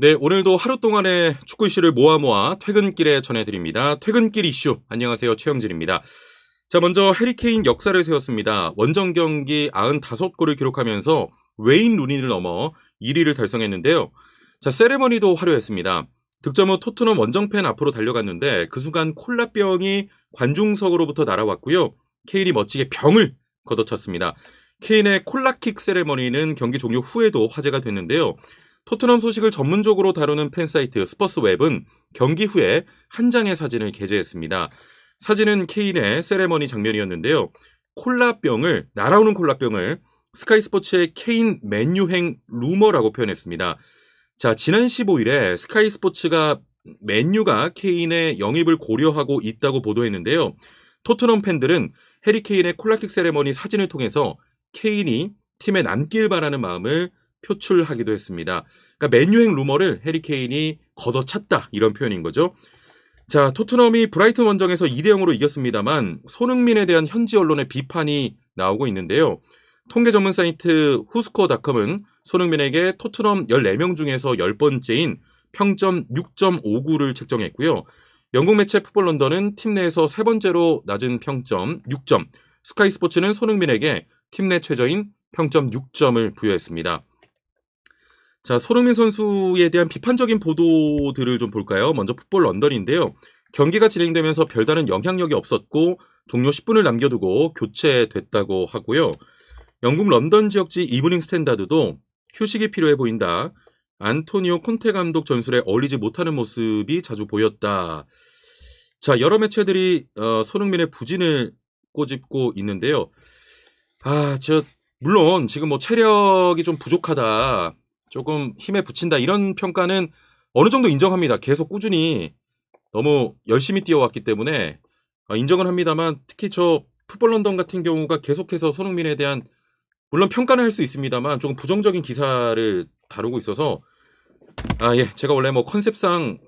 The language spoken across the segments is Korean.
네, 오늘도 하루 동안의 축구 이슈를 모아 퇴근길에 전해드립니다. 퇴근길 이슈. 안녕하세요, 최영진입니다. 자, 먼저 해리케인 역사를 세웠습니다. 원정 경기 95골을 기록하면서 웨인 루니를 넘어 1위를 달성했는데요. 자, 세레머니도 화려했습니다. 득점 후 토트넘 원정팬 앞으로 달려갔는데 그 순간 콜라병이 관중석으로부터 날아왔고요. 케인이 멋지게 병을 걷어찼습니다. 케인의 콜라킥 세레머니는 경기 종료 후에도 화제가 됐는데요. 토트넘 소식을 전문적으로 다루는 팬사이트 스퍼스웹은 경기 후에 한 장의 사진을 게재했습니다. 사진은 케인의 세레머니 장면이었는데요. 날아오는 콜라병을 스카이스포츠의 케인 맨유행 루머라고 표현했습니다. 자, 지난 15일에 스카이스포츠가 맨유가 케인의 영입을 고려하고 있다고 보도했는데요. 토트넘 팬들은 해리 케인의 콜라킥 세레머니 사진을 통해서 케인이 팀에 남길 바라는 마음을 표출하기도 했습니다. 그러니까 맨유행 루머를 해리 케인이 걷어찼다 이런 표현인 거죠. 자, 토트넘이 브라이튼 원정에서 2대0으로 이겼습니다만 손흥민에 대한 현지 언론의 비판이 나오고 있는데요. 통계 전문 사이트 후스코어닷컴은 손흥민에게 토트넘 14명 중에서 10번째인 평점 6.59를 책정했고요. 영국 매체 풋볼 런던은 팀 내에서 세 번째로 낮은 평점 6점, 스카이스포츠는 손흥민에게 팀 내 최저인 평점 6점을 부여했습니다. 자, 손흥민 선수에 대한 비판적인 보도들을 좀 볼까요? 먼저 풋볼 런던인데요. 경기가 진행되면서 별다른 영향력이 없었고 종료 10분을 남겨두고 교체됐다고 하고요. 영국 런던 지역지 이브닝 스탠다드도 휴식이 필요해 보인다. 안토니오 콘테 감독 전술에 어울리지 못하는 모습이 자주 보였다. 자, 여러 매체들이 손흥민의 부진을 꼬집고 있는데요. 물론 지금 뭐 체력이 좀 부족하다. 조금 힘에 부친다 이런 평가는 어느 정도 인정합니다. 계속 꾸준히 너무 열심히 뛰어왔기 때문에 인정은 합니다만 특히 저 풋볼 런던 같은 경우가 계속해서 손흥민에 대한 물론 평가는 할 수 있습니다만 조금 부정적인 기사를 다루고 있어서 제가 원래 뭐 컨셉상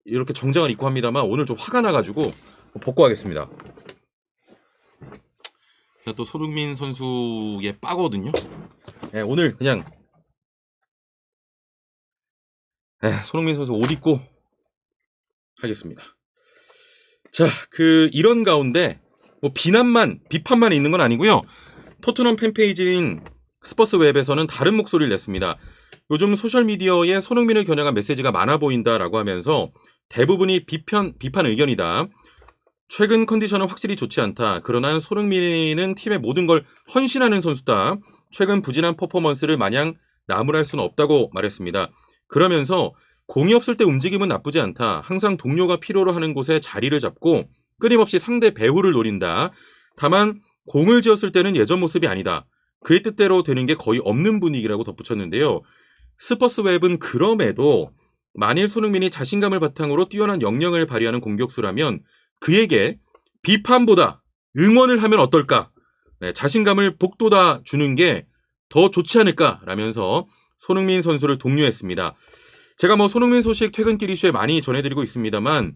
이렇게 정장을 입고 합니다만 오늘 좀 화가 나가지고 벗고 하겠습니다. 제가 또 손흥민 선수의 빠거든요. 오늘 그냥 손흥민 선수 옷 입고 하겠습니다. 자, 이런 가운데 뭐 비판만 있는 건 아니고요. 토트넘 팬페이지인 스퍼스웹에서는 다른 목소리를 냈습니다. 요즘 소셜미디어에 손흥민을 겨냥한 메시지가 많아 보인다라고 하면서 대부분이 비판 의견이다. 최근 컨디션은 확실히 좋지 않다. 그러나 손흥민은 팀의 모든 걸 헌신하는 선수다. 최근 부진한 퍼포먼스를 마냥 나무랄 수는 없다고 말했습니다. 그러면서 공이 없을 때 움직임은 나쁘지 않다. 항상 동료가 필요로 하는 곳에 자리를 잡고 끊임없이 상대 배후를 노린다. 다만 공을 지었을 때는 예전 모습이 아니다. 그의 뜻대로 되는 게 거의 없는 분위기라고 덧붙였는데요. 스퍼스웹은 그럼에도 만일 손흥민이 자신감을 바탕으로 뛰어난 역량을 발휘하는 공격수라면 그에게 비판보다 응원을 하면 어떨까? 자신감을 복돋아 주는 게 더 좋지 않을까라면서 손흥민 선수를 독려했습니다. 제가 뭐 손흥민 소식 퇴근길 이슈에 많이 전해드리고 있습니다만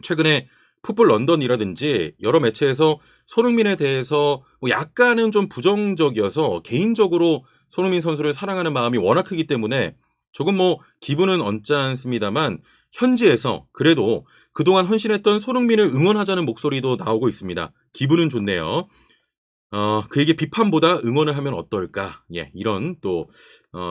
최근에 풋볼 런던이라든지 여러 매체에서 손흥민에 대해서 뭐 약간은 좀 부정적이어서 개인적으로 손흥민 선수를 사랑하는 마음이 워낙 크기 때문에 조금 뭐 기분은 언짢습니다만 현지에서 그래도 그동안 헌신했던 손흥민을 응원하자는 목소리도 나오고 있습니다. 기분은 좋네요. 그에게 비판보다 응원을 하면 어떨까? 이런 또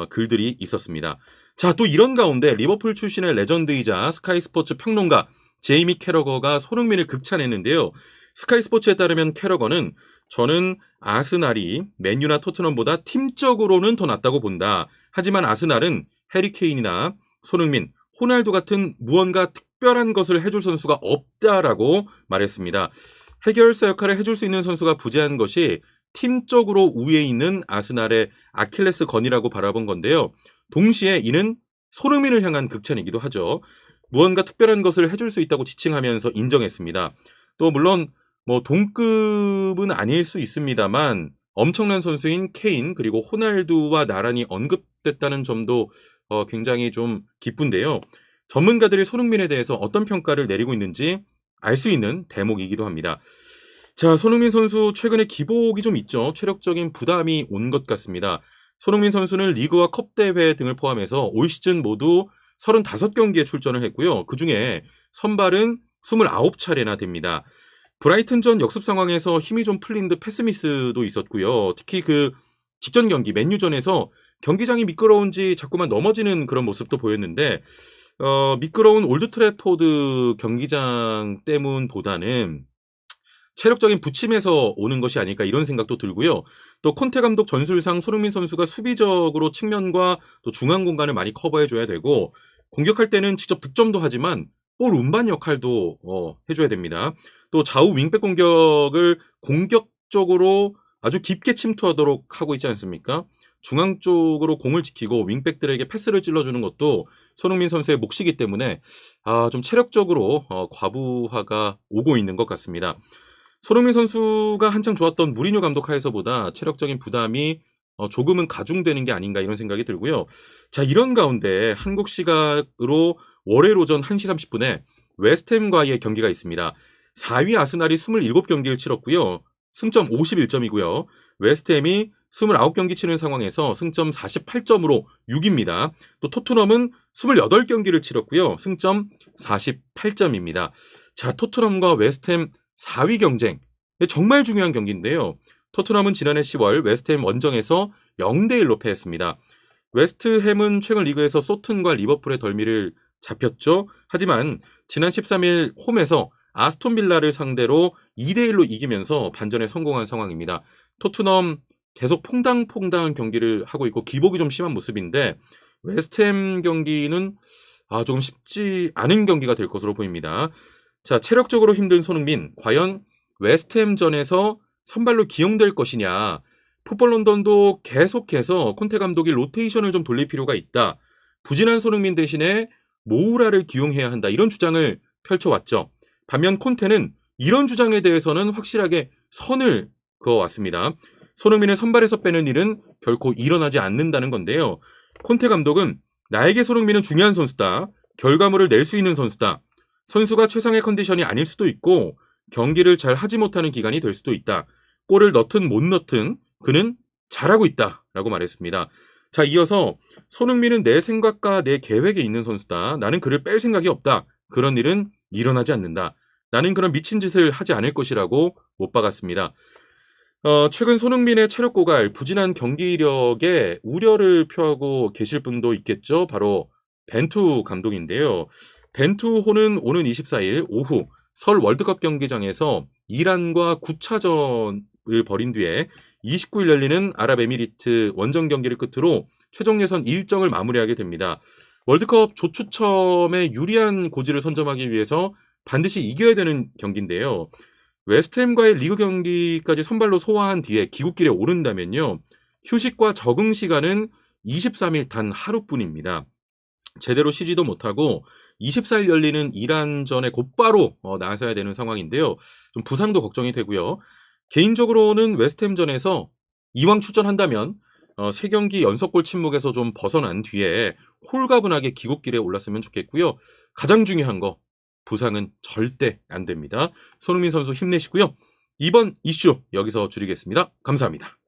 글들이 있었습니다. 자, 또 이런 가운데 리버풀 출신의 레전드이자 스카이 스포츠 평론가 제이미 캐러거가 손흥민을 극찬했는데요. 스카이 스포츠에 따르면 캐러거는 저는 아스날이 맨유나 토트넘보다 팀적으로는 더 낫다고 본다. 하지만 아스날은 해리 케인이나 손흥민, 호날두 같은 무언가 특별한 것을 해줄 선수가 없다라고 말했습니다. 해결사 역할을 해줄 수 있는 선수가 부재한 것이 팀적으로 우위에 있는 아스날의 아킬레스건이라고 바라본 건데요. 동시에 이는 손흥민을 향한 극찬이기도 하죠. 무언가 특별한 것을 해줄 수 있다고 지칭하면서 인정했습니다. 또 물론 뭐 동급은 아닐 수 있습니다만 엄청난 선수인 케인 그리고 호날두와 나란히 언급됐다는 점도 굉장히 좀 기쁜데요. 전문가들이 손흥민에 대해서 어떤 평가를 내리고 있는지 알 수 있는 대목이기도 합니다. 자, 손흥민 선수 최근에 기복이 좀 있죠. 체력적인 부담이 온 것 같습니다. 손흥민 선수는 리그와 컵 대회 등을 포함해서 올 시즌 모두 35경기에 출전을 했고요. 그중에 선발은 29차례나 됩니다. 브라이튼전 역습 상황에서 힘이 좀 풀린 듯 패스미스도 있었고요. 특히 그 직전 경기 맨유전에서 경기장이 미끄러운지 자꾸만 넘어지는 그런 모습도 보였는데 미끄러운 올드 트래포드 경기장 때문보다는 체력적인 부침에서 오는 것이 아닐까 이런 생각도 들고요. 또 콘테 감독 전술상 손흥민 선수가 수비적으로 측면과 또 중앙 공간을 많이 커버해줘야 되고 공격할 때는 직접 득점도 하지만 볼 운반 역할도 해줘야 됩니다. 또 좌우 윙백 공격을 공격적으로 아주 깊게 침투하도록 하고 있지 않습니까? 중앙 쪽으로 공을 지키고 윙백들에게 패스를 찔러주는 것도 손흥민 선수의 몫이기 때문에 좀 체력적으로 과부하가 오고 있는 것 같습니다. 손흥민 선수가 한창 좋았던 무리뉴 감독 하에서보다 체력적인 부담이 조금은 가중되는 게 아닌가 이런 생각이 들고요. 자, 이런 가운데 한국 시각으로 월요일 오전 1시 30분에 웨스트햄과의 경기가 있습니다. 4위 아스날이 27경기를 치렀고요. 승점 51점이고요. 웨스트햄이 29경기 치는 상황에서 승점 48점으로 6위입니다. 또 토트넘은 28경기를 치렀고요. 승점 48점입니다. 자, 토트넘과 웨스트햄 4위 경쟁. 정말 중요한 경기인데요. 토트넘은 지난해 10월 웨스트햄 원정에서 0대1로 패했습니다. 웨스트햄은 최근 리그에서 소튼과 리버풀의 덜미를 잡혔죠. 하지만 지난 13일 홈에서 아스톤 빌라를 상대로 2대1로 이기면서 반전에 성공한 상황입니다. 토트넘 계속 퐁당퐁당한 경기를 하고 있고 기복이 좀 심한 모습인데 웨스트햄 경기는 조금 쉽지 않은 경기가 될 것으로 보입니다. 자, 체력적으로 힘든 손흥민, 과연 웨스트햄전에서 선발로 기용될 것이냐. 풋볼 런던도 계속해서 콘테 감독이 로테이션을 좀 돌릴 필요가 있다. 부진한 손흥민 대신에 모우라를 기용해야 한다. 이런 주장을 펼쳐왔죠. 반면 콘테는 이런 주장에 대해서는 확실하게 선을 그어왔습니다. 손흥민을 선발에서 빼는 일은 결코 일어나지 않는다는 건데요. 콘테 감독은 나에게 손흥민은 중요한 선수다. 결과물을 낼 수 있는 선수다. 선수가 최상의 컨디션이 아닐 수도 있고 경기를 잘 하지 못하는 기간이 될 수도 있다. 골을 넣든 못 넣든 그는 잘하고 있다라고 말했습니다. 자, 이어서 손흥민은 내 생각과 내 계획에 있는 선수다. 나는 그를 뺄 생각이 없다. 그런 일은 일어나지 않는다. 나는 그런 미친 짓을 하지 않을 것이라고 못 박았습니다. 최근 손흥민의 체력 고갈, 부진한 경기력에 우려를 표하고 계실 분도 있겠죠. 바로 벤투 감독인데요. 벤투호는 오는 24일 오후 서울 월드컵 경기장에서 이란과 9차전을 벌인 뒤에 29일 열리는 아랍에미리트 원정 경기를 끝으로 최종 예선 일정을 마무리하게 됩니다. 월드컵 조추첨에 유리한 고지를 선점하기 위해서 반드시 이겨야 되는 경기인데요. 웨스트햄과의 리그 경기까지 선발로 소화한 뒤에 귀국길에 오른다면요. 휴식과 적응 시간은 23일 단 하루뿐입니다. 제대로 쉬지도 못하고 24일 열리는 이란전에 곧바로 나서야 되는 상황인데요. 좀 부상도 걱정이 되고요. 개인적으로는 웨스트햄전에서 이왕 출전한다면 3경기 연속골 침묵에서 좀 벗어난 뒤에 홀가분하게 귀국길에 올랐으면 좋겠고요. 가장 중요한 거 부상은 절대 안 됩니다. 손흥민 선수 힘내시고요. 이번 이슈 여기서 줄이겠습니다. 감사합니다.